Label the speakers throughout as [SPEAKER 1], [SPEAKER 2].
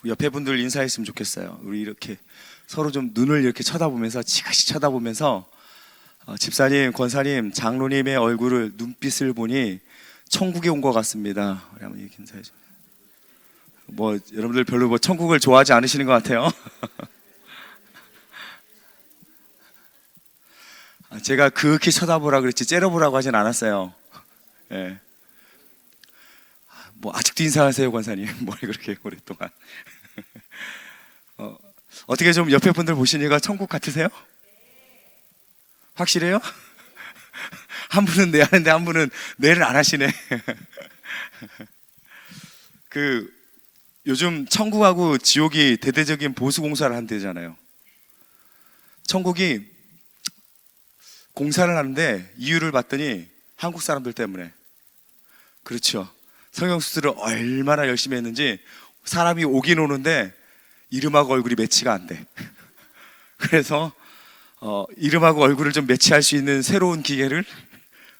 [SPEAKER 1] 옆에 분들 인사했으면 좋겠어요. 우리 이렇게 서로 좀 눈을 이렇게 쳐다보면서 지그시 쳐다보면서 집사님, 권사님, 장로님의 얼굴을 눈빛을 보니 천국에 온 것 같습니다. 우리 한번 이렇게 인사해 주세요. 뭐 여러분들 별로 뭐 천국을 좋아하지 않으시는 것 같아요. 제가 그윽히 쳐다보라 그랬지 째려보라고 하진 않았어요. 예. 뭐 아직도 인사하세요, 권사님. 뭘 그렇게 오랫동안. 어떻게 좀 옆에 분들 보시니까 천국 같으세요? 확실해요? 한 분은 네 하는데 한 분은 네를 안 하시네. 요즘 천국하고 지옥이 대대적인 보수 공사를 한대잖아요. 천국이 공사를 하는데 이유를 봤더니 한국 사람들 때문에. 그렇죠. 성형수술을 얼마나 열심히 했는지 사람이 오긴 오는데 이름하고 얼굴이 매치가 안 돼. 그래서 이름하고 얼굴을 좀 매치할 수 있는 새로운 기계를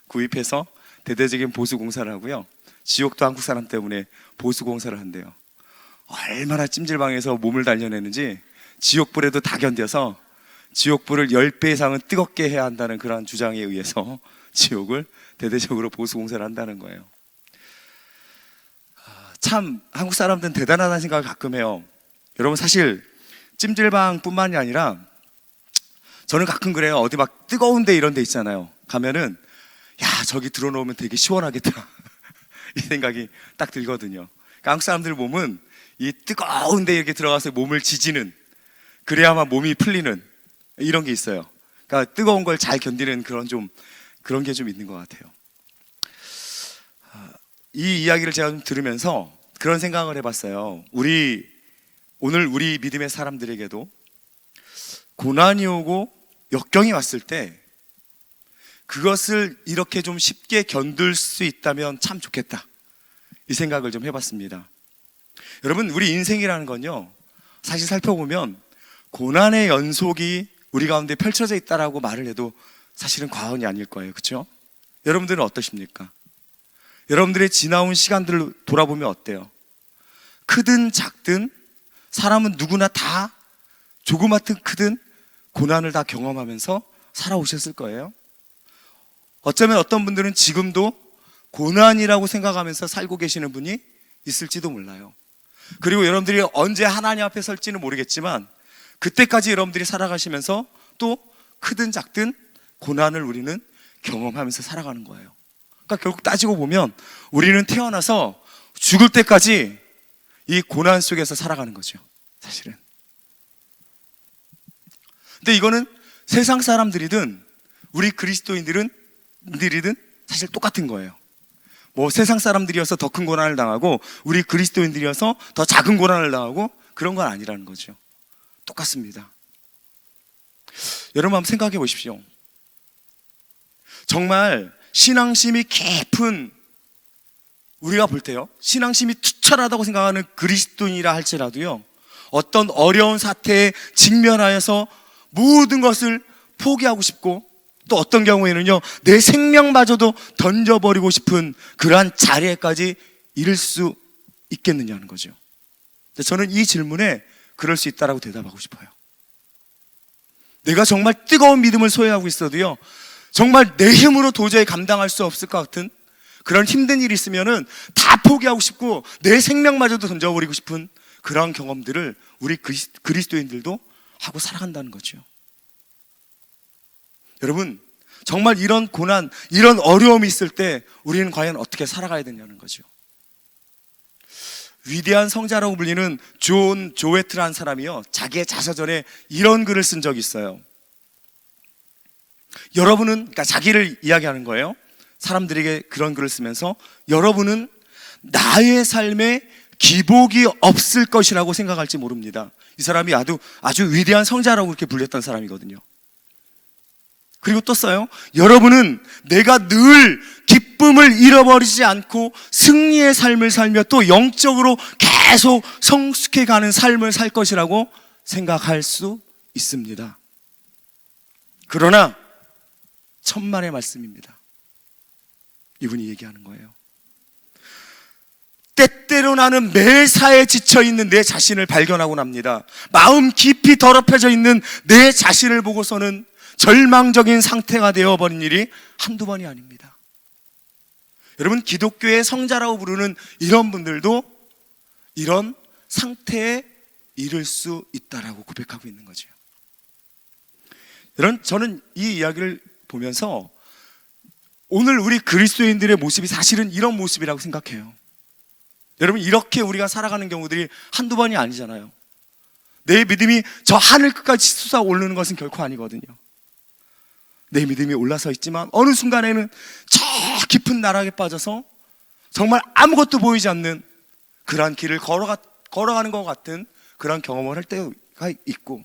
[SPEAKER 1] 구입해서 대대적인 보수 공사를 하고요. 지옥도 한국 사람 때문에 보수 공사를 한대요. 얼마나 찜질방에서 몸을 단련했는지 지옥불에도 다 견뎌서 지옥불을 10배 이상은 뜨겁게 해야 한다는 그런 주장에 의해서 지옥을 대대적으로 보수 공사를 한다는 거예요. 참 한국 사람들은 대단하다는 생각을 가끔 해요. 여러분, 사실 찜질방뿐만이 아니라 저는 가끔 그래요. 어디 막 뜨거운 데 이런 데 있잖아요. 가면은 야, 저기 들어놓으면 되게 시원하겠다 이 생각이 딱 들거든요. 그러니까 한국 사람들 몸은 이 뜨거운 데 이렇게 들어가서 몸을 지지는, 그래야만 몸이 풀리는 이런 게 있어요. 그러니까 뜨거운 걸 잘 견디는 그런 게 좀 있는 것 같아요. 이 이야기를 제가 좀 들으면서 그런 생각을 해봤어요. 오늘 우리 믿음의 사람들에게도 고난이 오고 역경이 왔을 때 그것을 이렇게 좀 쉽게 견딜 수 있다면 참 좋겠다, 이 생각을 좀 해봤습니다. 여러분, 우리 인생이라는 건요, 사실 살펴보면 고난의 연속이 우리 가운데 펼쳐져 있다라고 말을 해도 사실은 과언이 아닐 거예요. 그렇죠? 여러분들은 어떠십니까? 여러분들의 지나온 시간들을 돌아보면 어때요? 크든 작든 사람은 누구나 다 조그맣든 크든 고난을 다 경험하면서 살아오셨을 거예요. 어쩌면 어떤 분들은 지금도 고난이라고 생각하면서 살고 계시는 분이 있을지도 몰라요. 그리고 여러분들이 언제 하나님 앞에 설지는 모르겠지만 그때까지 여러분들이 살아가시면서 또 크든 작든 고난을 우리는 경험하면서 살아가는 거예요. 그러니까 결국 따지고 보면 우리는 태어나서 죽을 때까지 이 고난 속에서 살아가는 거죠, 사실은. 근데 이거는 세상 사람들이든 우리 그리스도인들이든 사실 똑같은 거예요. 뭐 세상 사람들이어서 더 큰 고난을 당하고 우리 그리스도인들이어서 더 작은 고난을 당하고 그런 건 아니라는 거죠. 똑같습니다. 여러분 한번 생각해 보십시오. 정말 신앙심이 깊은, 우리가 볼 때요, 신앙심이 투철하다고 생각하는 그리스도인이라 할지라도요, 어떤 어려운 사태에 직면하여서 모든 것을 포기하고 싶고 또 어떤 경우에는요, 내 생명마저도 던져버리고 싶은 그러한 자리에까지 이를 수 있겠느냐는 거죠. 저는 이 질문에 그럴 수 있다라고 대답하고 싶어요. 내가 정말 뜨거운 믿음을 소유하고 있어도요, 정말 내 힘으로 도저히 감당할 수 없을 것 같은 그런 힘든 일이 있으면은 다 포기하고 싶고 내 생명마저도 던져버리고 싶은 그런 경험들을 우리 그리스도인들도 하고 살아간다는 거죠. 여러분, 정말 이런 고난, 이런 어려움이 있을 때 우리는 과연 어떻게 살아가야 되냐는 거죠. 위대한 성자라고 불리는 존 조웨트라는 사람이요, 자기의 자서전에 이런 글을 쓴 적이 있어요. 여러분은, 그러니까 자기를 이야기하는 거예요. 사람들에게 그런 글을 쓰면서 여러분은 나의 삶에 기복이 없을 것이라고 생각할지 모릅니다. 이 사람이 아주 위대한 성자라고 그렇게 불렸던 사람이거든요. 그리고 또 써요. 여러분은 내가 늘 기쁨을 잃어버리지 않고 승리의 삶을 살며 또 영적으로 계속 성숙해가는 삶을 살 것이라고 생각할 수 있습니다. 그러나 천만의 말씀입니다. 이분이 얘기하는 거예요. 때때로 나는 매사에 지쳐있는 내 자신을 발견하고 납니다. 마음 깊이 더럽혀져 있는 내 자신을 보고서는 절망적인 상태가 되어버린 일이 한두 번이 아닙니다. 여러분, 기독교의 성자라고 부르는 이런 분들도 이런 상태에 이를 수 있다라고 고백하고 있는 거죠. 여러분, 저는 이 이야기를 보면서 오늘 우리 그리스도인들의 모습이 사실은 이런 모습이라고 생각해요. 여러분, 이렇게 우리가 살아가는 경우들이 한두 번이 아니잖아요. 내 믿음이 저 하늘 끝까지 솟아오르는 것은 결코 아니거든요. 내 믿음이 올라서 있지만 어느 순간에는 저 깊은 나락에 빠져서 정말 아무것도 보이지 않는 그러한 길을 걸어가는 것 같은 그런 경험을 할 때가 있고,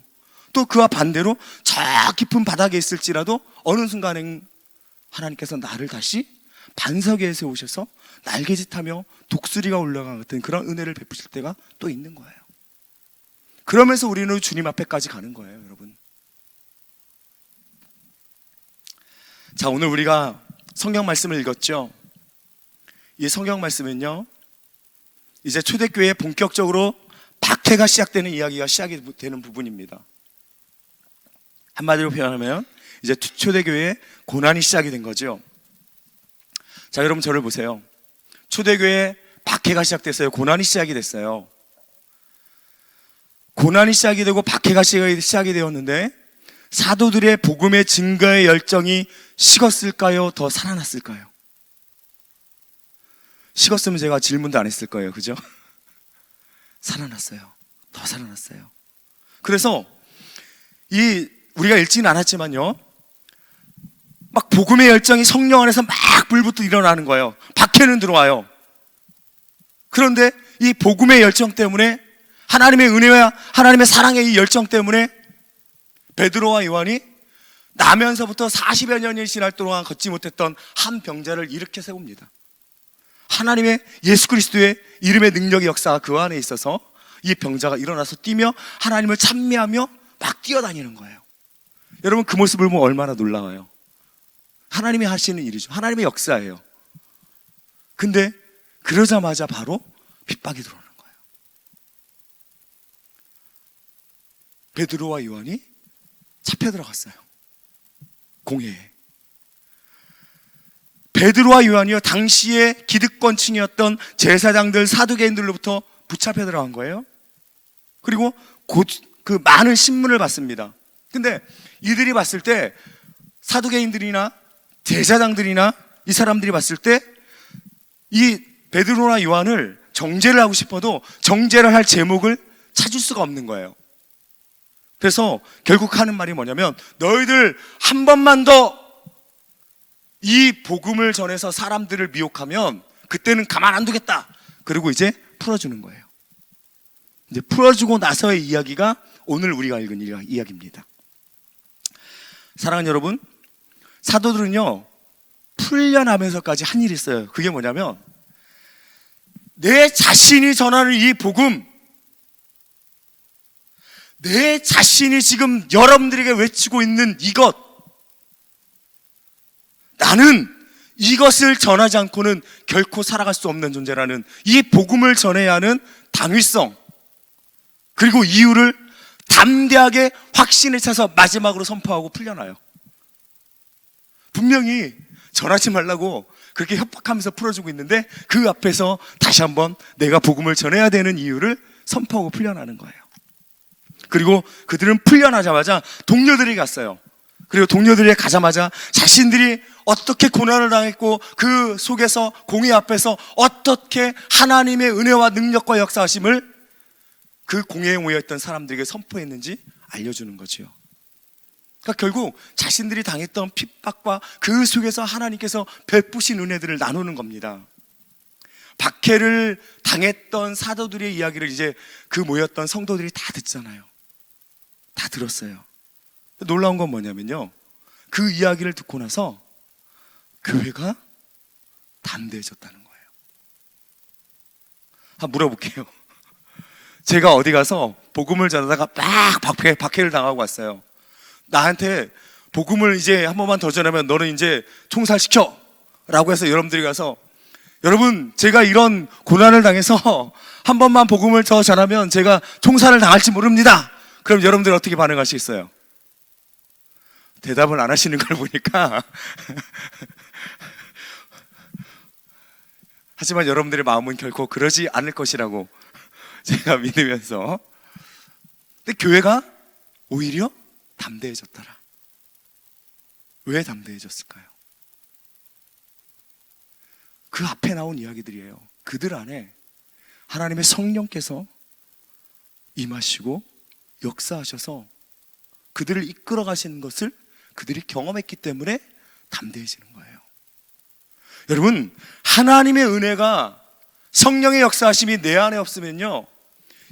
[SPEAKER 1] 또 그와 반대로 저 깊은 바닥에 있을지라도 어느 순간엔 하나님께서 나를 다시 반석 위에 세우셔서 날개짓하며 독수리가 올라가는 같은 그런 은혜를 베푸실 때가 또 있는 거예요. 그러면서 우리는 주님 앞에까지 가는 거예요, 여러분. 자, 오늘 우리가 성경 말씀을 읽었죠. 이 성경 말씀은요, 이제 초대교회에 본격적으로 박해가 시작되는 이야기가 시작이 되는 부분입니다. 한마디로 표현하면 이제 초대교회에 고난이 시작이 된 거죠. 자, 여러분 저를 보세요. 초대교회에 박해가 시작됐어요. 고난이 시작이 됐어요. 고난이 시작이 되고 박해가 시작이 되었는데 사도들의 복음의 증거의 열정이 식었을까요? 더 살아났을까요? 식었으면 제가 질문도 안 했을 거예요. 그죠? 살아났어요. 더 살아났어요. 그래서 우리가 읽지는 않았지만요, 막 복음의 열정이 성령 안에서 막 불부터 일어나는 거예요. 박해는 들어와요. 그런데 이 복음의 열정 때문에, 하나님의 은혜와 하나님의 사랑의 이 열정 때문에 베드로와 요한이 나면서부터 40여 년이 지날 동안 걷지 못했던 한 병자를 일으켜 세웁니다. 하나님의 예수 그리스도의 이름의 능력의 역사가 그 안에 있어서 이 병자가 일어나서 뛰며 하나님을 찬미하며 막 뛰어다니는 거예요. 여러분, 그 모습을 보면 얼마나 놀라워요. 하나님이 하시는 일이죠. 하나님의 역사예요. 근데 그러자마자 바로 핍박이 들어오는 거예요. 베드로와 요한이 잡혀 들어갔어요. 공회에. 베드로와 요한이요, 당시의 기득권층이었던 제사장들, 사두개인들로부터 붙잡혀 들어간 거예요. 그리고 그 많은 신문을 받습니다. 근데 이들이 봤을 때, 사두개인들이나 제사장들이나 이 사람들이 봤을 때 이 베드로나 요한을 정죄를 하고 싶어도 정죄를 할 제목을 찾을 수가 없는 거예요. 그래서 결국 하는 말이 뭐냐면, 너희들 한 번만 더 이 복음을 전해서 사람들을 미혹하면 그때는 가만 안 두겠다. 그리고 이제 풀어주는 거예요. 이제 풀어주고 나서의 이야기가 오늘 우리가 읽은 이야기입니다. 사랑하는 여러분, 사도들은요, 풀려나면서까지 한 일이 있어요. 그게 뭐냐면, 내 자신이 전하는 이 복음, 내 자신이 지금 여러분들에게 외치고 있는 이것, 나는 이것을 전하지 않고는 결코 살아갈 수 없는 존재라는 이 복음을 전해야 하는 당위성, 그리고 이유를 담대하게 확신에 차서 마지막으로 선포하고 풀려나요. 분명히 전하지 말라고 그렇게 협박하면서 풀어주고 있는데 그 앞에서 다시 한번 내가 복음을 전해야 되는 이유를 선포하고 풀려나는 거예요. 그리고 그들은 풀려나자마자 동료들이 갔어요. 그리고 동료들이 가자마자 자신들이 어떻게 고난을 당했고 그 속에서 공의 앞에서 어떻게 하나님의 은혜와 능력과 역사하심을 그 공회에 모여있던 사람들에게 선포했는지 알려주는 거죠. 그러니까 결국 자신들이 당했던 핍박과 그 속에서 하나님께서 베푸신 은혜들을 나누는 겁니다. 박해를 당했던 사도들의 이야기를 이제 그 모였던 성도들이 다 듣잖아요. 다 들었어요. 놀라운 건 뭐냐면요, 그 이야기를 듣고 나서 교회가 담대해졌다는 거예요. 한번 물어볼게요. 제가 어디 가서 복음을 전하다가 막 박해를 당하고 왔어요. 나한테 복음을 이제 한 번만 더 전하면 너는 이제 총살시켜 라고 해서 여러분들이 가서 여러분, 제가 이런 고난을 당해서 한 번만 복음을 더 전하면 제가 총살을 당할지 모릅니다. 그럼 여러분들 어떻게 반응하시겠어요? 대답을 안 하시는 걸 보니까 하지만 여러분들의 마음은 결코 그러지 않을 것이라고 제가 믿으면서, 근데 교회가 오히려 담대해졌더라. 왜 담대해졌을까요? 그 앞에 나온 이야기들이에요. 그들 안에 하나님의 성령께서 임하시고 역사하셔서 그들을 이끌어 가시는 것을 그들이 경험했기 때문에 담대해지는 거예요. 여러분, 하나님의 은혜가, 성령의 역사하심이 내 안에 없으면요,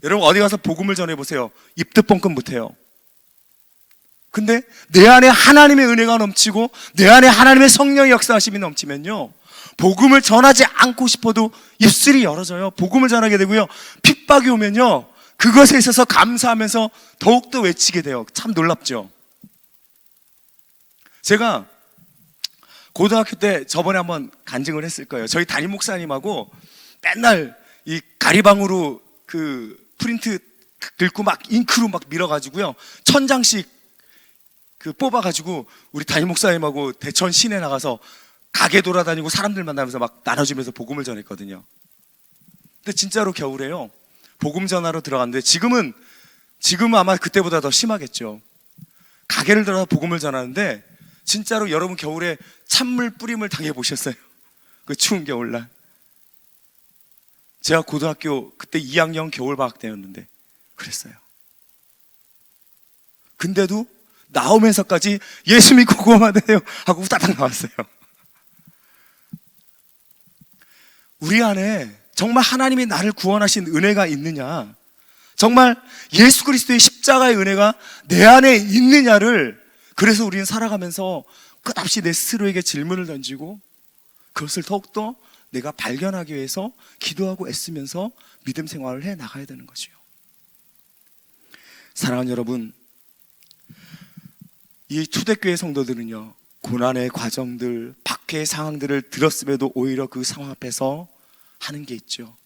[SPEAKER 1] 여러분 어디 가서 복음을 전해보세요. 입도 뻥끗 못해요. 근데 내 안에 하나님의 은혜가 넘치고 내 안에 하나님의 성령의 역사하심이 넘치면요, 복음을 전하지 않고 싶어도 입술이 열어져요. 복음을 전하게 되고요, 핍박이 오면요, 그것에 있어서 감사하면서 더욱더 외치게 돼요. 참 놀랍죠. 제가 고등학교 때 저번에 한번 간증을 했을 거예요. 저희 담임 목사님하고 맨날 이 가리방으로 그 프린트 긁고 막 잉크로 막 밀어가지고요, 1000장씩 그 뽑아가지고 우리 담임 목사님하고 대천 시내 나가서 가게 돌아다니고 사람들 만나면서 막 나눠주면서 복음을 전했거든요. 근데 진짜로 겨울에요, 복음 전하러 들어갔는데, 지금은 아마 그때보다 더 심하겠죠. 가게를 들어서 복음을 전하는데 진짜로 여러분 겨울에 찬물 뿌림을 당해보셨어요? 그 추운 겨울날. 제가 고등학교 그때 2학년 겨울방학 때였는데 그랬어요. 근데도 나오면서까지 예수 믿고 구원받으세요 하고 후다닥 나왔어요. 우리 안에 정말 하나님이 나를 구원하신 은혜가 있느냐, 정말 예수 그리스도의 십자가의 은혜가 내 안에 있느냐를, 그래서 우리는 살아가면서 끝없이 내 스스로에게 질문을 던지고 그것을 더욱더 내가 발견하기 위해서 기도하고 애쓰면서 믿음 생활을 해 나가야 되는 거죠. 사랑하는 여러분, 이 초대교회 성도들은요, 고난의 과정들, 박해의 상황들을 들었음에도 오히려 그 상황 앞에서 하는 게 있죠.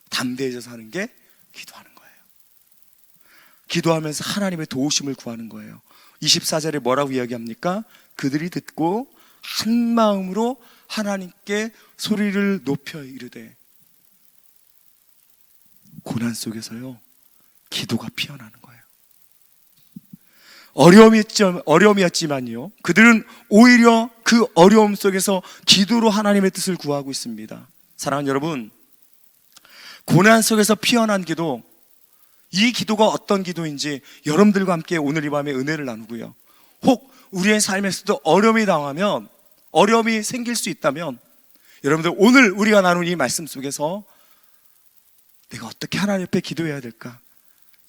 [SPEAKER 1] 담대해져서 하는 게 기도하는 거예요. 기도하면서 하나님의 도우심을 구하는 거예요. 24절에 뭐라고 이야기합니까? 그들이 듣고 한 마음으로 하나님께 소리를 높여 이르되. 고난 속에서요, 기도가 피어나는 거예요. 어려움이었지만요, 그들은 오히려 그 어려움 속에서 기도로 하나님의 뜻을 구하고 있습니다. 사랑하는 여러분, 고난 속에서 피어난 기도, 이 기도가 어떤 기도인지 여러분들과 함께 오늘 이 밤에 은혜를 나누고요, 혹 우리의 삶에서도 어려움이 생길 수 있다면 여러분들 오늘 우리가 나눈 이 말씀 속에서 내가 어떻게 하나님 앞에 기도해야 될까,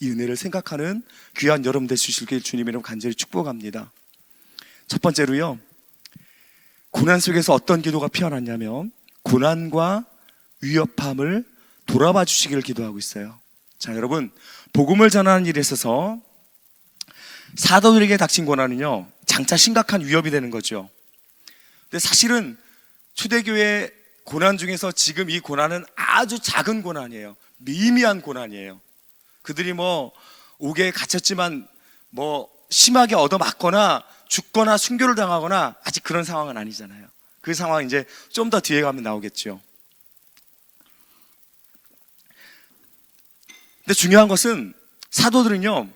[SPEAKER 1] 이 은혜를 생각하는 귀한 여러분 되시길 주님 이름 간절히 축복합니다. 첫 번째로요, 고난 속에서 어떤 기도가 피어났냐면 고난과 위협함을 돌아봐 주시기를 기도하고 있어요. 자, 여러분, 복음을 전하는 일에 있어서 사도들에게 닥친 고난은요, 장차 심각한 위협이 되는 거죠. 근데 사실은 초대교회 고난 중에서 지금 이 고난은 아주 작은 고난이에요. 미미한 고난이에요. 그들이 옥에 갇혔지만 심하게 얻어맞거나 죽거나 순교를 당하거나 아직 그런 상황은 아니잖아요. 그 상황 이제 좀 더 뒤에 가면 나오겠죠. 근데 중요한 것은 사도들은요,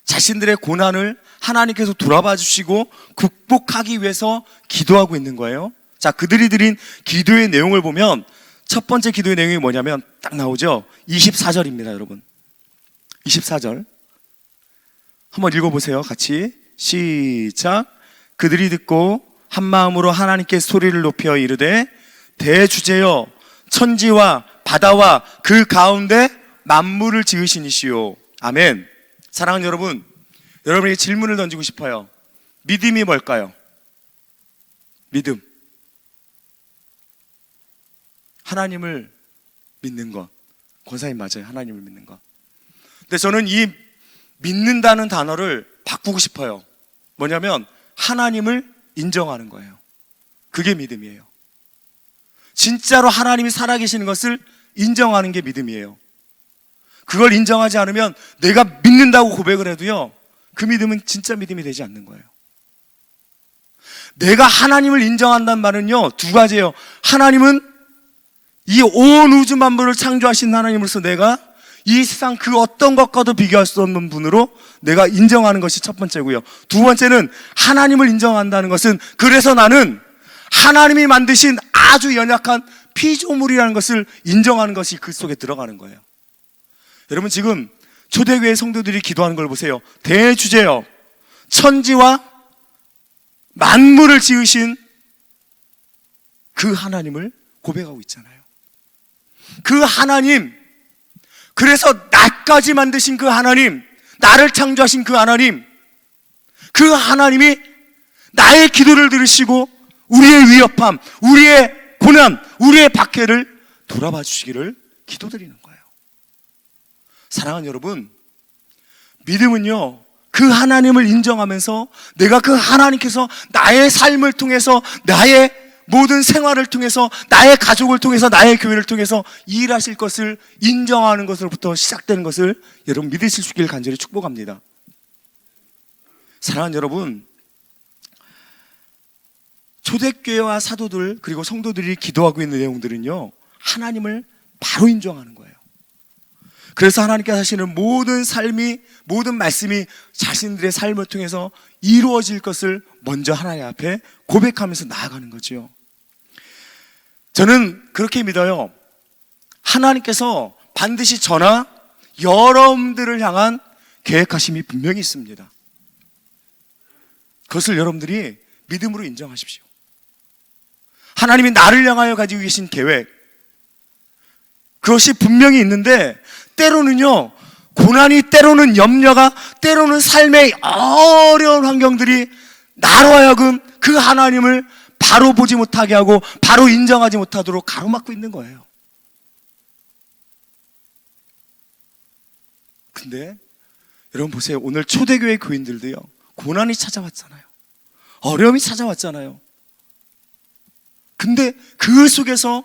[SPEAKER 1] 자신들의 고난을 하나님께서 돌아봐 주시고 극복하기 위해서 기도하고 있는 거예요. 자, 그들이 드린 기도의 내용을 보면 첫 번째 기도의 내용이 뭐냐면 딱 나오죠. 24절입니다, 여러분. 24절 한번 읽어보세요. 같이 시작. 그들이 듣고 한 마음으로 하나님께 소리를 높여 이르되 대주제여 천지와 바다와 그 가운데 만물을 지으신 이시오. 아멘. 사랑하는 여러분, 여러분에게 질문을 던지고 싶어요. 믿음이 뭘까요? 믿음, 하나님을 믿는 것. 권사님 맞아요. 하나님을 믿는 것. 근데 저는 이 믿는다는 단어를 바꾸고 싶어요. 뭐냐면 하나님을 인정하는 거예요. 그게 믿음이에요. 진짜로 하나님이 살아계시는 것을 인정하는 게 믿음이에요. 그걸 인정하지 않으면 내가 믿는다고 고백을 해도요, 그 믿음은 진짜 믿음이 되지 않는 거예요. 내가 하나님을 인정한다는 말은요, 두 가지예요. 하나님은 이 온 우주 만물을 창조하신 하나님으로서 내가 이 세상 그 어떤 것과도 비교할 수 없는 분으로 내가 인정하는 것이 첫 번째고요. 두 번째는 하나님을 인정한다는 것은, 그래서 나는 하나님이 만드신 아주 연약한 피조물이라는 것을 인정하는 것이 그 속에 들어가는 거예요. 여러분, 지금 초대교회 성도들이 기도하는 걸 보세요. 대주제요, 천지와 만물을 지으신 그 하나님을 고백하고 있잖아요. 그 하나님, 그래서 나까지 만드신 그 하나님, 나를 창조하신 그 하나님, 그 하나님이 나의 기도를 들으시고 우리의 위협함, 우리의 고난, 우리의 박해를 돌아봐 주시기를 기도드리는 거예요. 사랑하는 여러분, 믿음은요, 그 하나님을 인정하면서 내가 그 하나님께서 나의 삶을 통해서, 나의 모든 생활을 통해서, 나의 가족을 통해서, 나의 교회를 통해서 일하실 것을 인정하는 것으로부터 시작되는 것을 여러분 믿으실 수 있기를 간절히 축복합니다. 사랑하는 여러분, 초대교회와 사도들 그리고 성도들이 기도하고 있는 내용들은요, 하나님을 바로 인정하는 거예요. 그래서 하나님께서 하시는 모든 삶이, 모든 말씀이 자신들의 삶을 통해서 이루어질 것을 먼저 하나님 앞에 고백하면서 나아가는 거죠. 저는 그렇게 믿어요. 하나님께서 반드시 저나 여러분들을 향한 계획하심이 분명히 있습니다. 그것을 여러분들이 믿음으로 인정하십시오. 하나님이 나를 향하여 가지고 계신 계획, 그것이 분명히 있는데, 때로는요, 고난이, 때로는 염려가, 때로는 삶의 어려운 환경들이 나로 하여금 그 하나님을 바로 보지 못하게 하고 바로 인정하지 못하도록 가로막고 있는 거예요. 근데 여러분 보세요. 오늘 초대교회 교인들도요, 고난이 찾아왔잖아요. 어려움이 찾아왔잖아요. 근데 그 속에서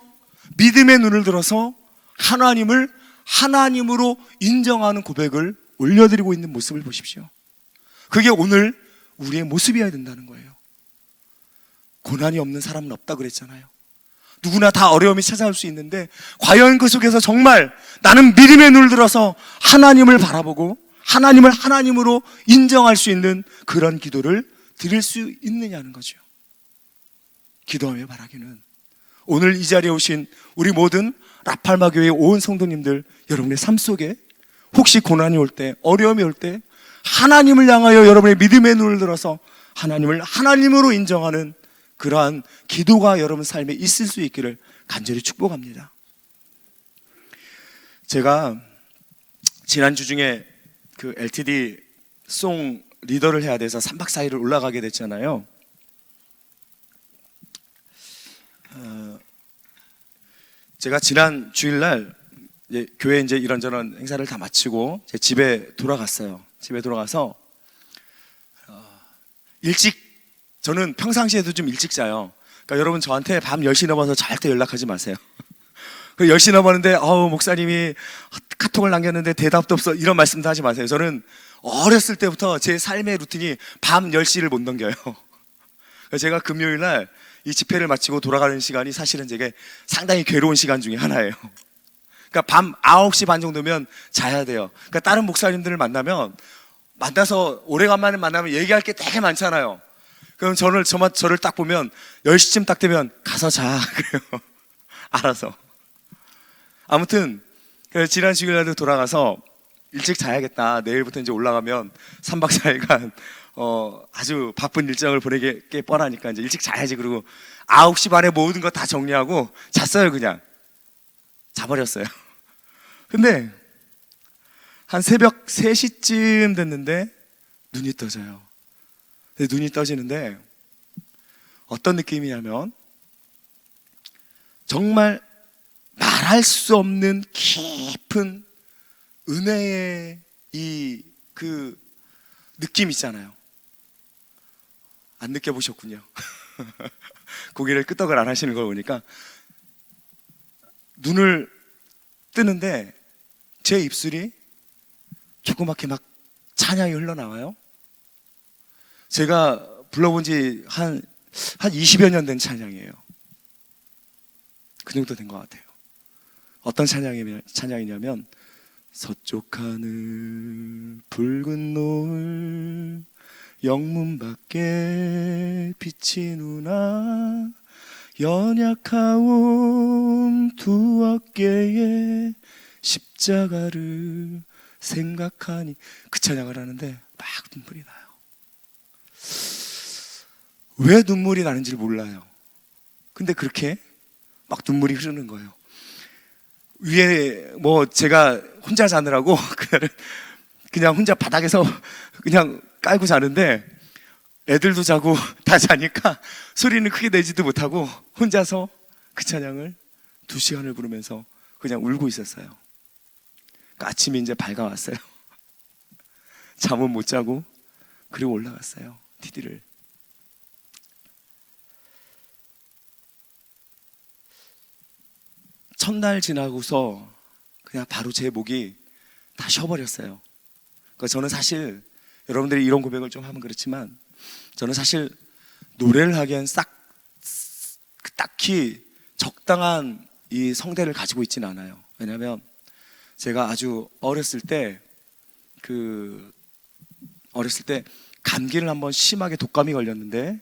[SPEAKER 1] 믿음의 눈을 들어서 하나님을 하나님으로 인정하는 고백을 올려드리고 있는 모습을 보십시오. 그게 오늘 우리의 모습이어야 된다는 거예요. 고난이 없는 사람은 없다 그랬잖아요. 누구나 다 어려움이 찾아올 수 있는데, 과연 그 속에서 정말 나는 믿음의 눈을 들어서 하나님을 바라보고 하나님을 하나님으로 인정할 수 있는 그런 기도를 드릴 수 있느냐는 거죠. 기도하며 바라기는, 오늘 이 자리에 오신 우리 모든 라팔마 교회의 온 성도님들, 여러분의 삶 속에 혹시 고난이 올 때, 어려움이 올 때 하나님을 향하여 여러분의 믿음의 눈을 들어서 하나님을 하나님으로 인정하는 그러한 기도가 여러분 삶에 있을 수 있기를 간절히 축복합니다. 제가 지난주 중에 그 LTD 송 리더를 해야 돼서 3박 4일을 올라가게 됐잖아요. 제가 지난 주일날 교회 이제 이런저런 행사를 다 마치고 제 집에 돌아갔어요. 집에 돌아가서 일찍, 저는 평상시에도 좀 일찍 자요. 그러니까 여러분, 저한테 밤 10시 넘어서 절대 연락하지 마세요. 10시 넘었는데 목사님이 카톡을 남겼는데 대답도 없어, 이런 말씀도 하지 마세요. 저는 어렸을 때부터 제 삶의 루틴이 밤 10시를 못 넘겨요. 제가 금요일날 이 집회를 마치고 돌아가는 시간이 사실은 제게 상당히 괴로운 시간 중에 하나예요. 그러니까 밤 9시 반 정도면 자야 돼요. 그러니까 다른 목사님들을 만나서 오래간만에 만나면 얘기할 게 되게 많잖아요. 그럼 저를 딱 보면 10시쯤 딱 되면 가서 자 그래요. 알아서. 아무튼 지난 주일날도 돌아가서 일찍 자야겠다, 내일부터 이제 올라가면 3박 4일간 아주 바쁜 일정을 보내게 뻔하니까 이제 일찍 자야지. 그리고 9시 반에 모든 거 다 정리하고 잤어요. 그냥 자버렸어요. 근데 한 새벽 3시쯤 됐는데 눈이 떠져요. 눈이 떠지는데 어떤 느낌이냐면, 정말 말할 수 없는 깊은 은혜의 그 느낌 있잖아요. 안 느껴보셨군요. 고개를 끄덕을 안 하시는 걸 보니까 눈을 뜨는데 제 입술이 조그맣게 막 찬양이 흘러나와요. 제가 불러본 지 한 20여 년 된 찬양이에요. 그 정도 된 것 같아요. 어떤 찬양이냐면 서쪽 하늘 붉은 노을 영문 밖에 비치누나 연약하온 두 어깨에 십자가를 생각하니, 그 찬양을 하는데 막 눈물이 나요. 왜 눈물이 나는지 몰라요. 근데 그렇게 막 눈물이 흐르는 거예요. 위에 제가 혼자 자느라고 그날은 그냥 혼자 바닥에서 그냥 깔고 자는데 애들도 자고 다 자니까 소리는 크게 내지도 못하고 혼자서 그 찬양을 2시간을 부르면서 그냥 울고 있었어요. 그러니까 아침이 이제 밝아왔어요. 잠은 못 자고 그리고 올라갔어요. TD를. 첫날 지나고서 그냥 바로 제 목이 다 쉬어버렸어요. 그러니까 저는 사실, 여러분들이 이런 고백을 좀 하면 그렇지만, 저는 사실 노래를 하기엔 딱히 적당한 이 성대를 가지고 있지는 않아요. 왜냐하면 제가 아주 어렸을 때 감기를 한번 심하게 독감이 걸렸는데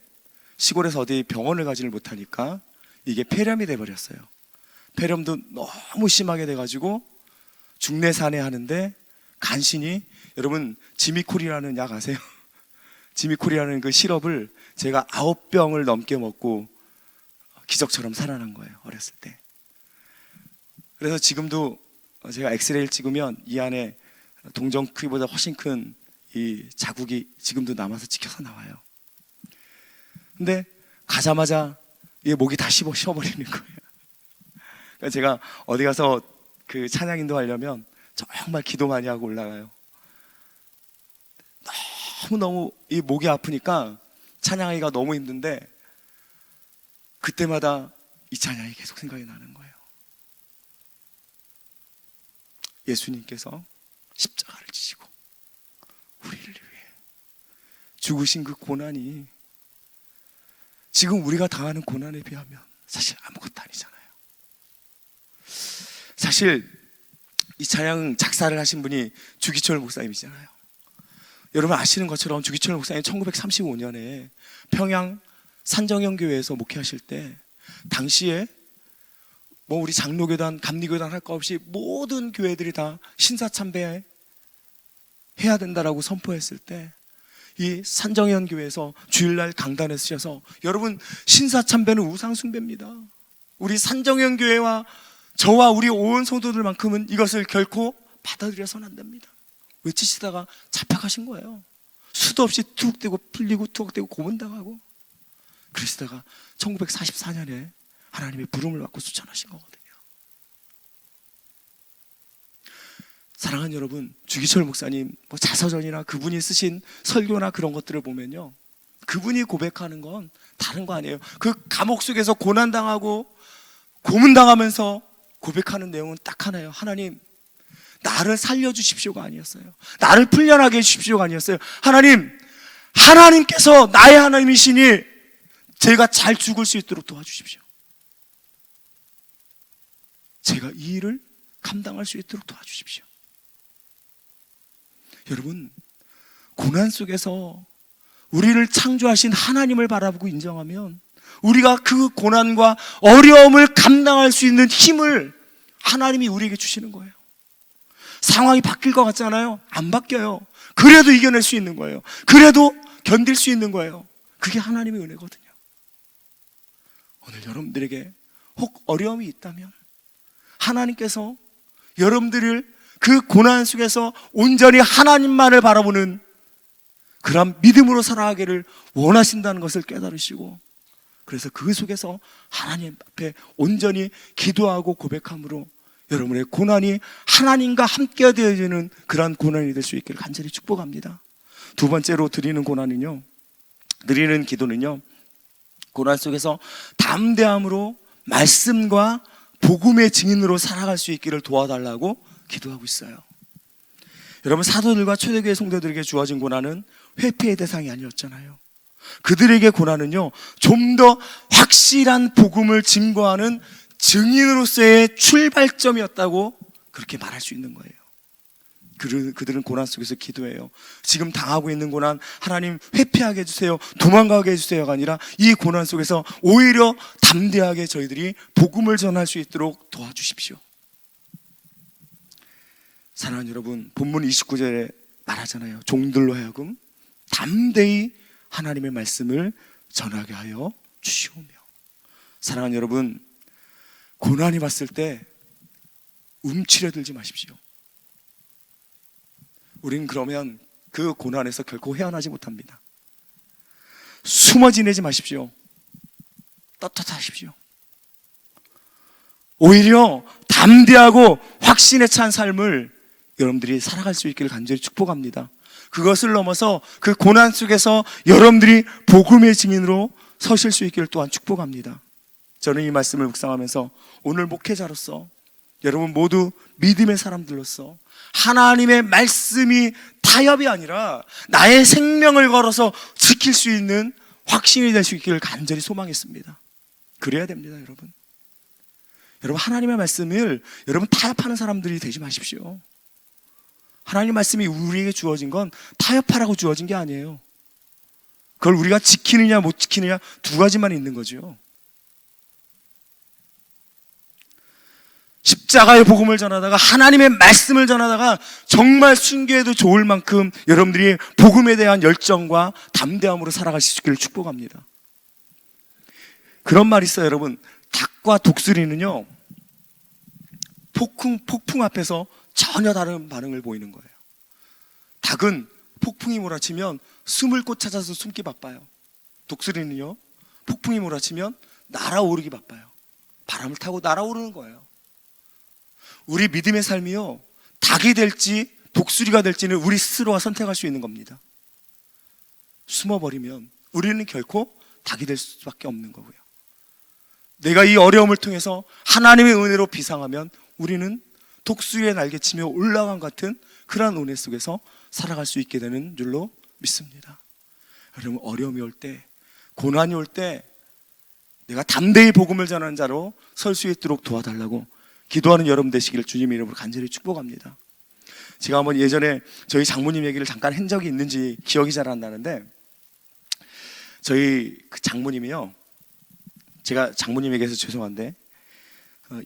[SPEAKER 1] 시골에서 어디 병원을 가지를 못하니까 이게 폐렴이 돼버렸어요. 폐렴도 너무 심하게 돼가지고 중내산해 하는데 간신히, 여러분 지미콜이라는 약 아세요? 지미콜이라는 그 시럽을 제가 9병을 넘게 먹고 기적처럼 살아난 거예요, 어렸을 때. 그래서 지금도 제가 엑스레이를 찍으면 이 안에 동전 크기보다 훨씬 큰 이 자국이 지금도 남아서 찍혀서 나와요. 근데 가자마자 이 목이 다 쉬어버리는 거예요. 그러니까 제가 어디 가서 그 찬양 인도하려면 정말 기도 많이 하고 올라가요. 너무너무 이 목이 아프니까 찬양하기가 너무 힘든데 그때마다 이 찬양이 계속 생각이 나는 거예요. 예수님께서 십자가를 지시고 우리를 위해 죽으신 그 고난이 지금 우리가 당하는 고난에 비하면 사실 아무것도 아니잖아요. 사실 이 찬양 작사를 하신 분이 주기철 목사님이잖아요. 여러분 아시는 것처럼 주기철 목사님 1935년에 평양 산정형교회에서 목회하실 때 당시에 우리 장로교단, 감리교단 할 거 없이 모든 교회들이 다 신사참배 해야 된다라고 선포했을 때 이 산정현 교회에서 주일날 강단에 쓰셔서, 여러분 신사참배는 우상숭배입니다. 우리 산정현 교회와 저와 우리 온 성도들만큼은 이것을 결코 받아들여서는 안 됩니다. 외치시다가 잡혀가신 거예요. 수도 없이 투옥되고 풀리고 투옥되고 고문당하고 그러시다가 1944년에 하나님의 부름을 받고 수천하신 거거든요. 사랑하는 여러분, 주기철 목사님 자서전이나 그분이 쓰신 설교나 그런 것들을 보면요, 그분이 고백하는 건 다른 거 아니에요. 그 감옥 속에서 고난당하고 고문당하면서 고백하는 내용은 딱 하나예요. 하나님, 나를 살려주십시오가 아니었어요. 나를 풀려나게 해주십시오가 아니었어요. 하나님께서 나의 하나님이시니 제가 잘 죽을 수 있도록 도와주십시오. 제가 이 일을 감당할 수 있도록 도와주십시오. 여러분, 고난 속에서 우리를 창조하신 하나님을 바라보고 인정하면 우리가 그 고난과 어려움을 감당할 수 있는 힘을 하나님이 우리에게 주시는 거예요. 상황이 바뀔 것 같잖아요. 안 바뀌어요. 그래도 이겨낼 수 있는 거예요. 그래도 견딜 수 있는 거예요. 그게 하나님의 은혜거든요. 오늘 여러분들에게 혹 어려움이 있다면 하나님께서 여러분들을 그 고난 속에서 온전히 하나님만을 바라보는 그런 믿음으로 살아가기를 원하신다는 것을 깨달으시고, 그래서 그 속에서 하나님 앞에 온전히 기도하고 고백함으로 여러분의 고난이 하나님과 함께 되어지는 그러한 고난이 될 수 있기를 간절히 축복합니다. 두 번째로 드리는 기도는요, 고난 속에서 담대함으로 말씀과 복음의 증인으로 살아갈 수 있기를 도와달라고 기도하고 있어요. 여러분, 사도들과 초대교회 성도들에게 주어진 고난은 회피의 대상이 아니었잖아요. 그들에게 고난은요, 좀 더 확실한 복음을 증거하는 증인으로서의 출발점이었다고 그렇게 말할 수 있는 거예요. 그들은 고난 속에서 기도해요. 지금 당하고 있는 고난, 하나님 회피하게 해주세요, 도망가게 해주세요가 아니라 이 고난 속에서 오히려 담대하게 저희들이 복음을 전할 수 있도록 도와주십시오. 사랑하는 여러분, 본문 29절에 말하잖아요. 종들로 하여금 담대히 하나님의 말씀을 전하게 하여 주시오며. 사랑하는 여러분, 고난이 왔을 때 움츠려들지 마십시오. 우리는 그러면 그 고난에서 결코 헤어나지 못합니다. 숨어 지내지 마십시오. 떳떳하십시오. 오히려 담대하고 확신에 찬 삶을 여러분들이 살아갈 수 있기를 간절히 축복합니다. 그것을 넘어서 그 고난 속에서 여러분들이 복음의 증인으로 서실 수 있기를 또한 축복합니다. 저는 이 말씀을 묵상하면서 오늘 목회자로서, 여러분 모두 믿음의 사람들로서 하나님의 말씀이 타협이 아니라 나의 생명을 걸어서 지킬 수 있는 확신이 될 수 있기를 간절히 소망했습니다. 그래야 됩니다, 여러분. 여러분, 하나님의 말씀을 여러분 타협하는 사람들이 되지 마십시오. 하나님 말씀이 우리에게 주어진 건 타협하라고 주어진 게 아니에요. 그걸 우리가 지키느냐 못 지키느냐 두 가지만 있는 거죠. 십자가의 복음을 전하다가, 하나님의 말씀을 전하다가 정말 순교해도 좋을 만큼 여러분들이 복음에 대한 열정과 담대함으로 살아가실 수 있기를 축복합니다. 그런 말이 있어요, 여러분. 닭과 독수리는요, 폭풍 앞에서 전혀 다른 반응을 보이는 거예요. 닭은 폭풍이 몰아치면 숨을 곳 찾아서 숨기 바빠요. 독수리는요, 폭풍이 몰아치면 날아오르기 바빠요. 바람을 타고 날아오르는 거예요. 우리 믿음의 삶이요, 닭이 될지 독수리가 될지는 우리 스스로가 선택할 수 있는 겁니다. 숨어버리면 우리는 결코 닭이 될 수밖에 없는 거고요. 내가 이 어려움을 통해서 하나님의 은혜로 비상하면 우리는 독수리의 날개치며 올라간 같은 그러한 은혜 속에서 살아갈 수 있게 되는 줄로 믿습니다. 여러분, 어려움이 올 때, 고난이 올 때 내가 담대히 복음을 전하는 자로 설 수 있도록 도와달라고 기도하는 여러분 되시기를 주님 이름으로 간절히 축복합니다. 제가 한번 예전에 저희 장모님 얘기를 잠깐 한 적이 있는지 기억이 잘 안 나는데, 저희 그 장모님이요, 제가 장모님에게서 죄송한데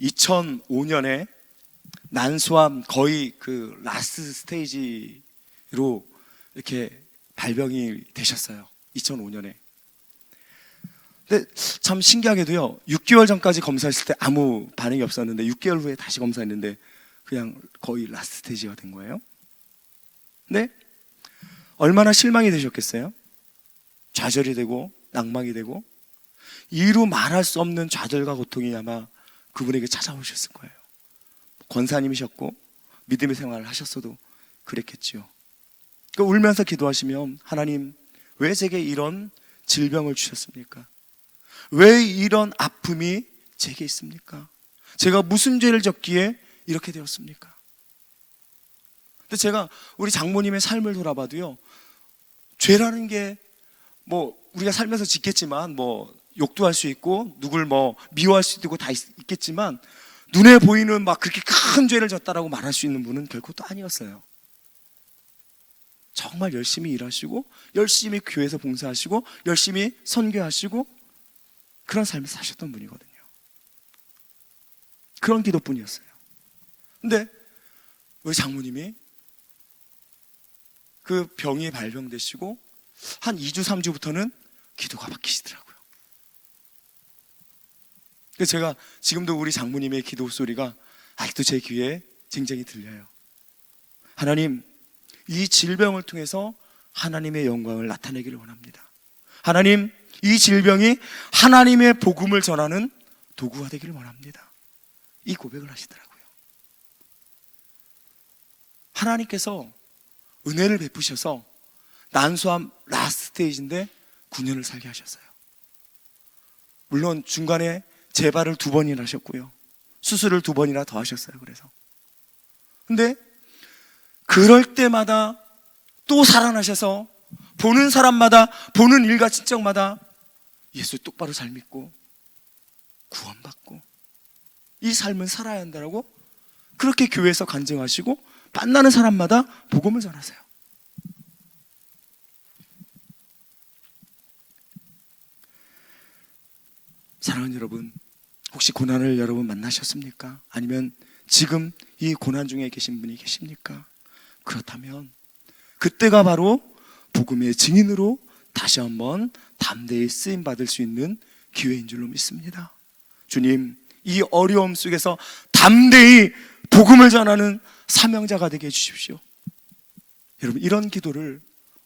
[SPEAKER 1] 2005년에 난소암 거의 그 라스트 스테이지로 이렇게 발병이 되셨어요. 2005년에. 근데 참 신기하게도요, 6개월 전까지 검사했을 때 아무 반응이 없었는데 6개월 후에 다시 검사했는데 그냥 거의 라스트 스테이지가 된 거예요. 근데 얼마나 실망이 되셨겠어요? 좌절이 되고 낭망이 되고 이루 말할 수 없는 좌절과 고통이 아마 그분에게 찾아오셨을 거예요. 권사님이셨고 믿음의 생활을 하셨어도 그랬겠지요. 그러니까 울면서 기도하시면, 하나님, 왜 제게 이런 질병을 주셨습니까? 왜 이런 아픔이 제게 있습니까? 제가 무슨 죄를 졌기에 이렇게 되었습니까? 근데 제가 우리 장모님의 삶을 돌아봐도요, 죄라는 게 뭐 우리가 살면서 짓겠지만 뭐 욕도 할 수 있고 누굴 뭐 미워할 수도 있고 다 있겠지만, 눈에 보이는 막 그렇게 큰 죄를 졌다라고 말할 수 있는 분은 결코 또 아니었어요. 정말 열심히 일하시고 열심히 교회에서 봉사하시고 열심히 선교하시고 그런 삶을 사셨던 분이거든요. 그런 기도뿐이었어요. 근데 우리 장모님이 그 병이 발병되시고 한 2주 3주부터는 기도가 바뀌시더라고요. 그래서 제가 지금도 우리 장모님의 기도 소리가 아직도 제 귀에 쟁쟁이 들려요. 하나님, 이 질병을 통해서 하나님의 영광을 나타내기를 원합니다. 하나님, 이 질병이 하나님의 복음을 전하는 도구가 되기를 원합니다. 이 고백을 하시더라고요. 하나님께서 은혜를 베푸셔서 난소암 라스트 스테이지인데 9년을 살게 하셨어요. 물론 중간에 재발을 2번이나 하셨고요. 수술을 2번이나 더 하셨어요. 그래서 근데 그럴 때마다 또 살아나셔서 보는 사람마다, 보는 일가 친척마다 예수 똑바로 잘 믿고 구원받고 이 삶은 살아야 한다라고 그렇게 교회에서 간증하시고 만나는 사람마다 복음을 전하세요. 사랑하는 여러분, 혹시 고난을 여러분 만나셨습니까? 아니면 지금 이 고난 중에 계신 분이 계십니까? 그렇다면 그때가 바로 복음의 증인으로 다시 한번 담대히 쓰임 받을 수 있는 기회인 줄로 믿습니다. 주님, 이 어려움 속에서 담대히 복음을 전하는 사명자가 되게 해주십시오. 여러분, 이런 기도를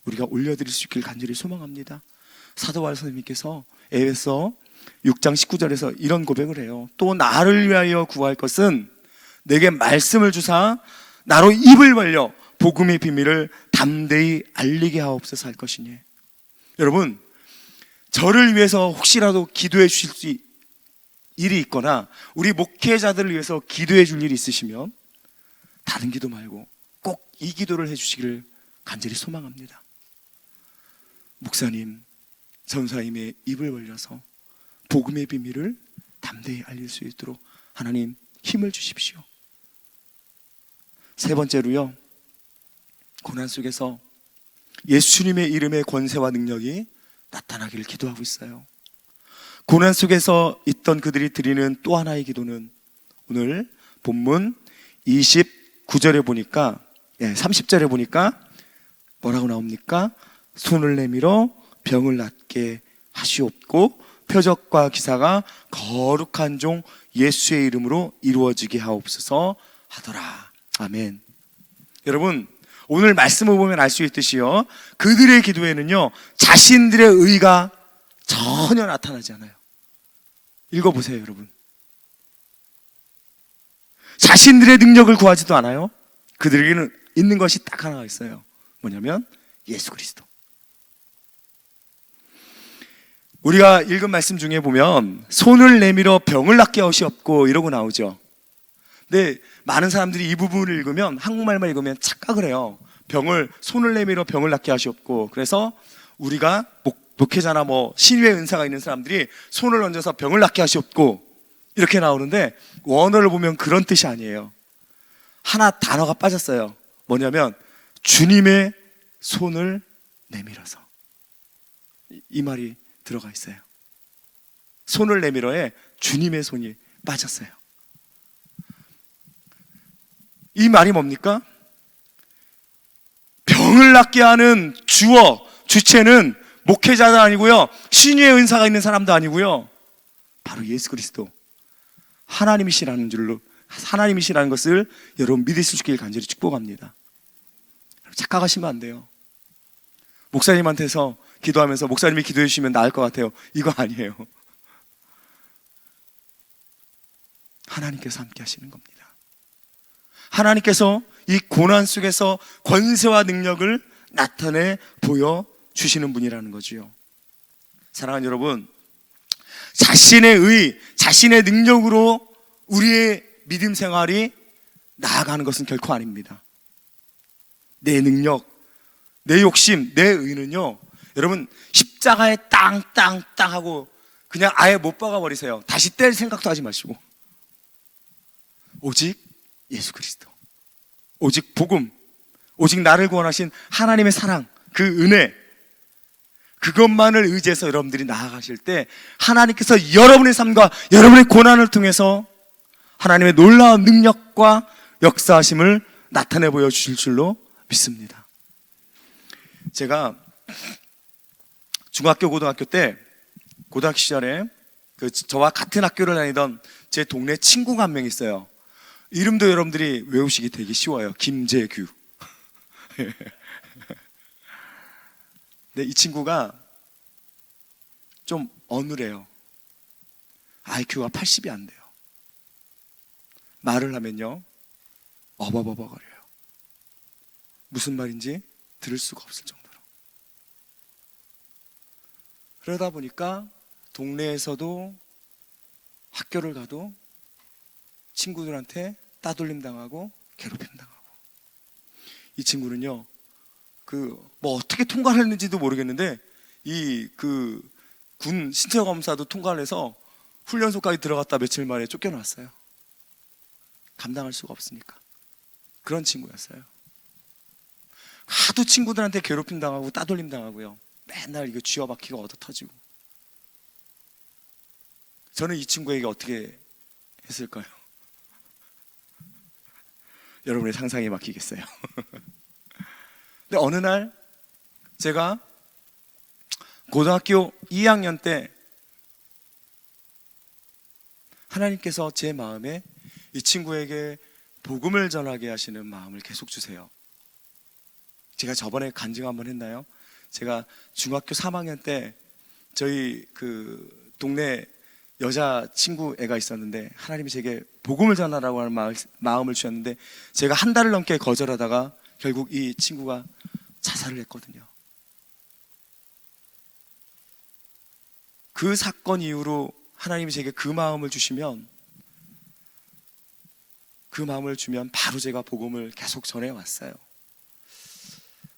[SPEAKER 1] 우리가 올려드릴 수 있길 간절히 소망합니다. 사도 바울 선생님께서 에베소 6장 19절에서 이런 고백을 해요. 또 나를 위하여 구할 것은 내게 말씀을 주사 나로 입을 벌려 복음의 비밀을 담대히 알리게 하옵소서 할 것이니. 여러분, 저를 위해서 혹시라도 기도해 주실 수 일이 있거나 우리 목회자들을 위해서 기도해 줄 일이 있으시면 다른 기도 말고 꼭 이 기도를 해 주시기를 간절히 소망합니다. 목사님, 전사님의 입을 벌려서 복음의 비밀을 담대히 알릴 수 있도록 하나님 힘을 주십시오. 세 번째로요, 고난 속에서 예수님의 이름의 권세와 능력이 나타나기를 기도하고 있어요. 고난 속에서 있던 그들이 드리는 또 하나의 기도는 오늘 본문 29절에 보니까 30절에 보니까 뭐라고 나옵니까? 손을 내밀어 병을 낫게 하시옵고 표적과 기사가 거룩한 종 예수의 이름으로 이루어지게 하옵소서 하더라. 아멘. 여러분, 오늘 말씀을 보면 알 수 있듯이요, 그들의 기도에는요 자신들의 의가 전혀 나타나지 않아요. 읽어보세요. 여러분, 자신들의 능력을 구하지도 않아요. 그들에게는 있는 것이 딱 하나가 있어요. 뭐냐면 예수 그리스도. 우리가 읽은 말씀 중에 보면 손을 내밀어 병을 낫게 하시옵고 이러고 나오죠. 근데 많은 사람들이 이 부분을 읽으면, 한국말만 읽으면 착각을 해요. 손을 내밀어 병을 낫게 하시옵고, 그래서 우리가 목회자나 신유의 은사가 있는 사람들이 손을 얹어서 병을 낫게 하시옵고 이렇게 나오는데, 원어를 보면 그런 뜻이 아니에요. 하나 단어가 빠졌어요. 뭐냐면 주님의 손을 내밀어서, 이 말이 들어가 있어요. 손을 내밀어에 주님의 손이 빠졌어요. 이 말이 뭡니까? 병을 낫게 하는 주체는 목회자도 아니고요, 신유의 은사가 있는 사람도 아니고요, 바로 예수 그리스도 하나님이시라는 것을 여러분 믿으실 수 있길 간절히 축복합니다. 착각하시면 안 돼요. 목사님한테서 기도하면서 목사님이 기도해 주시면 나을 것 같아요, 이거 아니에요. 하나님께서 함께 하시는 겁니다. 하나님께서 이 고난 속에서 권세와 능력을 나타내 보여주시는 분이라는 거지요. 사랑하는 여러분, 자신의 의, 자신의 능력으로 우리의 믿음 생활이 나아가는 것은 결코 아닙니다. 내 능력, 내 욕심, 내 의는요, 여러분 십자가에 땅 하고 그냥 아예 못 박아버리세요. 다시 뗄 생각도 하지 마시고, 오직 예수 그리스도, 오직 복음, 오직 나를 구원하신 하나님의 사랑, 그 은혜, 그것만을 의지해서 여러분들이 나아가실 때 하나님께서 여러분의 삶과 여러분의 고난을 통해서 하나님의 놀라운 능력과 역사하심을 나타내 보여주실 줄로 믿습니다. 제가 중학교, 고등학교 때, 고등학교 시절에 저와 같은 학교를 다니던 제 동네 친구가 한 명 있어요. 이름도 여러분들이 외우시기 되게 쉬워요. 김재규. 근데 이 친구가 좀 어눌해요. IQ가 80이 안 돼요. 말을 하면요 어버버버거려요. 무슨 말인지 들을 수가 없을 정도로. 그러다 보니까 동네에서도 학교를 가도 친구들한테 따돌림 당하고 괴롭힘 당하고. 이 친구는요, 뭐 어떻게 통과를 했는지도 모르겠는데 이 군 신체 검사도 통과를 해서 훈련소까지 들어갔다 며칠 만에 쫓겨났어요. 감당할 수가 없으니까. 그런 친구였어요. 하도 친구들한테 괴롭힘 당하고 따돌림 당하고요. 맨날 이거 쥐어박히고 얻어 터지고. 저는 이 친구에게 어떻게 했을까요? 여러분의 상상에 맡기겠어요. 근데 어느 날 제가 고등학교 2학년 때 하나님께서 제 마음에 이 친구에게 복음을 전하게 하시는 마음을 계속 주세요. 제가 저번에 간증 한번 했나요? 제가 중학교 3학년 때 저희 동네 여자 친구 애가 있었는데 하나님이 제게 복음을 전하라고 하는 마음을 주셨는데 제가 한 달을 넘게 거절하다가 결국 이 친구가 자살을 했거든요. 그 사건 이후로 하나님이 제게 그 마음을 주시면 그 마음을 주면 바로 제가 복음을 계속 전해왔어요.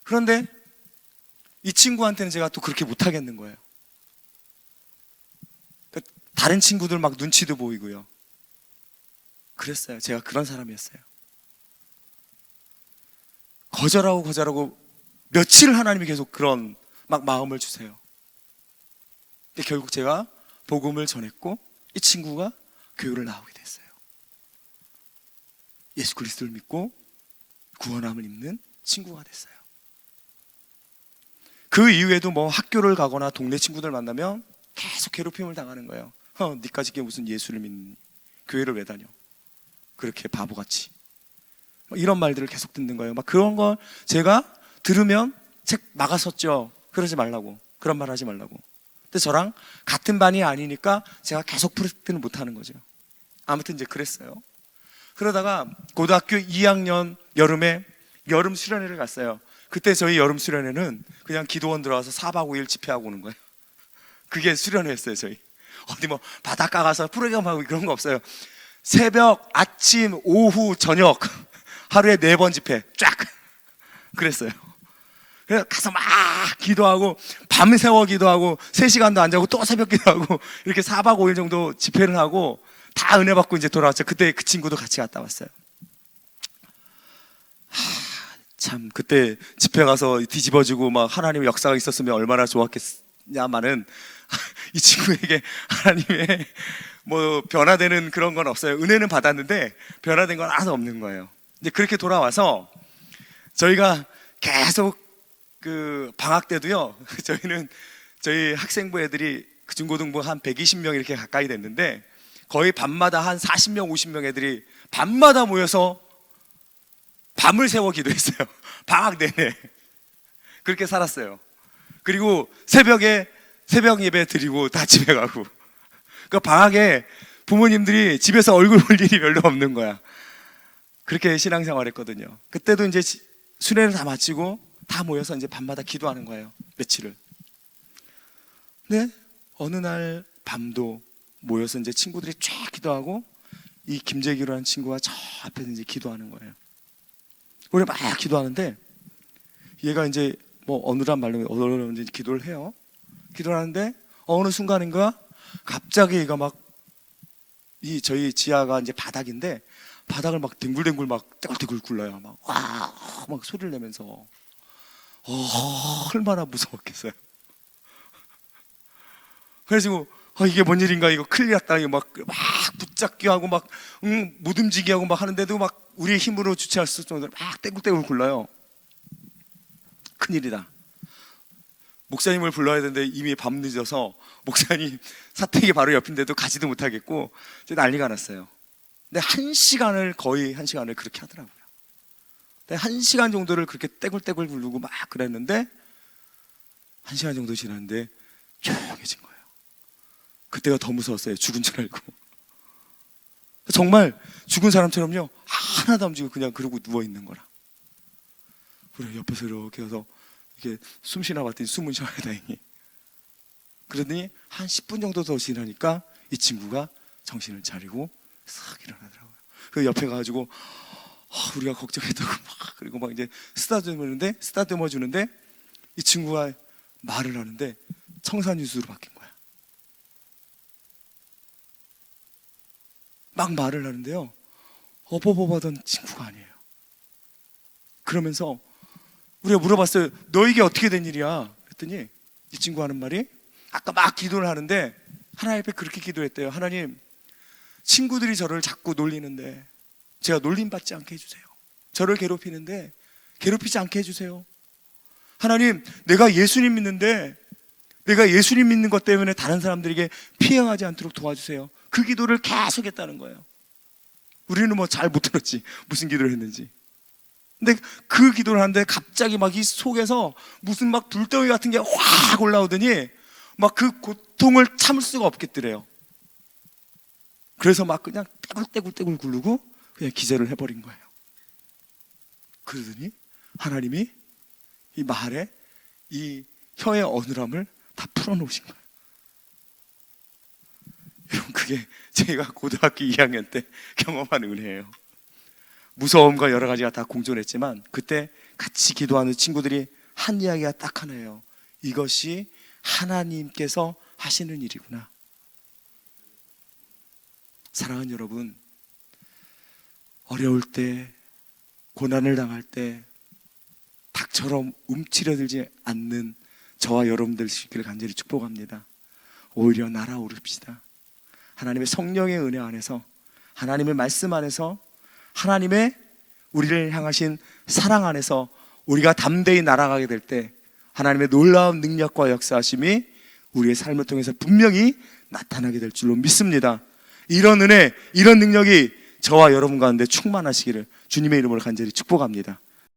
[SPEAKER 1] 그런데 이 친구한테는 제가 또 그렇게 못하겠는 거예요. 다른 친구들 막 눈치도 보이고요. 그랬어요. 제가 그런 사람이었어요. 거절하고 며칠 하나님이 계속 그런 막 마음을 주세요. 근데 결국 제가 복음을 전했고 이 친구가 교회를 나오게 됐어요. 예수 그리스도를 믿고 구원함을 입는 친구가 됐어요. 그 이후에도 뭐 학교를 가거나 동네 친구들 만나면 계속 괴롭힘을 당하는 거예요. 니까지 게 무슨 예수를 믿니? 교회를 왜 다녀? 그렇게 바보같이. 이런 말들을 계속 듣는 거예요. 막 그런 걸 제가 들으면 책 막았었죠. 그러지 말라고. 그런 말 하지 말라고. 근데 저랑 같은 반이 아니니까 제가 계속 프로젝트는 못하는 거죠. 아무튼 이제 그랬어요. 그러다가 고등학교 2학년 여름에 여름 수련회를 갔어요. 그때 저희 여름 수련회는 그냥 기도원 들어와서 4박 5일 집회하고 오는 거예요. 그게 수련회였어요. 저희 어디 뭐 바닷가 가서 프로그램하고 그런 거 없어요. 새벽, 아침, 오후, 저녁 하루에 4번 집회 쫙 그랬어요. 그래서 가서 막 기도하고 밤새워 기도하고 3시간도 안 자고 또 새벽 기도하고 이렇게 4박 5일 정도 집회를 하고 다 은혜 받고 이제 돌아왔죠. 그때 그 친구도 같이 갔다 왔어요. 참 그때 집회 가서 뒤집어지고 막 하나님의 역사가 있었으면 얼마나 좋았겠냐마는 이 친구에게 하나님의 뭐 변화되는 그런 건 없어요. 은혜는 받았는데 변화된 건 하나도 없는 거예요. 이제 그렇게 돌아와서 저희가 계속 방학 때도요. 저희는 저희 학생부 애들이 중고등부 한 120명 이렇게 가까이 됐는데 거의 밤마다 한 40명, 50명 애들이 밤마다 모여서 밤을 새워 기도했어요. 방학 내내 그렇게 살았어요. 그리고 새벽에 새벽 예배 드리고 다 집에 가고. 그러니까 방학에 부모님들이 집에서 얼굴 볼 일이 별로 없는 거야. 그렇게 신앙생활 했거든요. 그때도 이제 수련을 다 마치고 다 모여서 이제 밤마다 기도하는 거예요. 며칠을. 근데 어느 날 밤도 모여서 이제 친구들이 쫙 기도하고 이 김재기라는 친구가 저 앞에서 이제 기도하는 거예요. 우리 막 기도하는데 얘가 이제 뭐 어느란 말로 이제 기도를 해요. 기도를 하는데 어느 순간인가 갑자기 얘가 막 저희 지하가 이제 바닥인데 바닥을 막 뒹굴뒹굴 막 떼굴떼굴 굴러요. 막 소리를 내면서 얼마나 무서웠겠어요. 그래서 이게 뭔 일인가 이거 큰일 났다 이거 막 붙잡기 하고 막 못 움직이게 하고 막 하는데도 막 우리의 힘으로 주체할 수 없을 정도로 막 떼굴떼굴 굴러요. 큰일이다. 목사님을 불러야 되는데 이미 밤 늦어서 목사님 사택이 바로 옆인데도 가지도 못하겠고 이제 난리가 났어요. 근데 거의 한 시간을 그렇게 하더라고요. 근데 1시간 정도를 그렇게 떼굴떼굴 굴르고 막 그랬는데 1시간 정도 지났는데 조용해진 거예요. 그때가 더 무서웠어요. 죽은 줄 알고. 정말 죽은 사람처럼요 하나도 안 움직이고 그냥 그러고 누워있는 거라. 그래 옆에서 이렇게 해서 이렇게 숨 쉬나 봤더니 숨은 쉬어요 다행히. 그러더니 한 10분 정도 더 지나니까 이 친구가 정신을 차리고 싹 일어나더라고요. 그 옆에 가가지고 우리가 걱정했다고 그리고 막 이제 쓰다듬어 주는데 이 친구가 말을 하는데 청산유수로 바뀐 거야. 막 말을 하는데요, 어버버하던 친구가 아니에요. 그러면서 우리가 물어봤어요. 너 이게 어떻게 된 일이야? 그랬더니 이 친구 하는 말이, 아까 막 기도를 하는데 하나님 앞에 그렇게 기도했대요. 하나님, 친구들이 저를 자꾸 놀리는데 제가 놀림받지 않게 해주세요. 저를 괴롭히는데 괴롭히지 않게 해주세요. 하나님, 내가 예수님 믿는데 내가 예수님 믿는 것 때문에 다른 사람들에게 피해가지 않도록 도와주세요. 그 기도를 계속 했다는 거예요. 우리는 뭐 잘 못 들었지, 무슨 기도를 했는지. 근데 그 기도를 하는데 갑자기 막 이 속에서 무슨 막 불덩이 같은 게 확 올라오더니 막 그 고통을 참을 수가 없겠더래요. 그래서 막 그냥 떼굴떼굴 굴르고 그냥 기절을 해버린 거예요. 그러더니 하나님이 이 말에 이 혀의 어눌함을 다 풀어놓으신 거예요. 여러분, 그게 제가 고등학교 2학년 때 경험한 은혜예요. 무서움과 여러 가지가 다 공존했지만 그때 같이 기도하는 친구들이 한 이야기가 딱 하나예요. 이것이 하나님께서 하시는 일이구나. 사랑하는 여러분, 어려울 때, 고난을 당할 때 닭처럼 움츠려들지 않는 저와 여러분들 되시기를 간절히 축복합니다. 오히려 날아오릅시다. 하나님의 성령의 은혜 안에서, 하나님의 말씀 안에서, 하나님의 우리를 향하신 사랑 안에서 우리가 담대히 날아가게 될 때 하나님의 놀라운 능력과 역사하심이 우리의 삶을 통해서 분명히 나타나게 될 줄로 믿습니다. 이런 은혜, 이런 능력이 저와 여러분 가운데 충만하시기를 주님의 이름으로 간절히 축복합니다.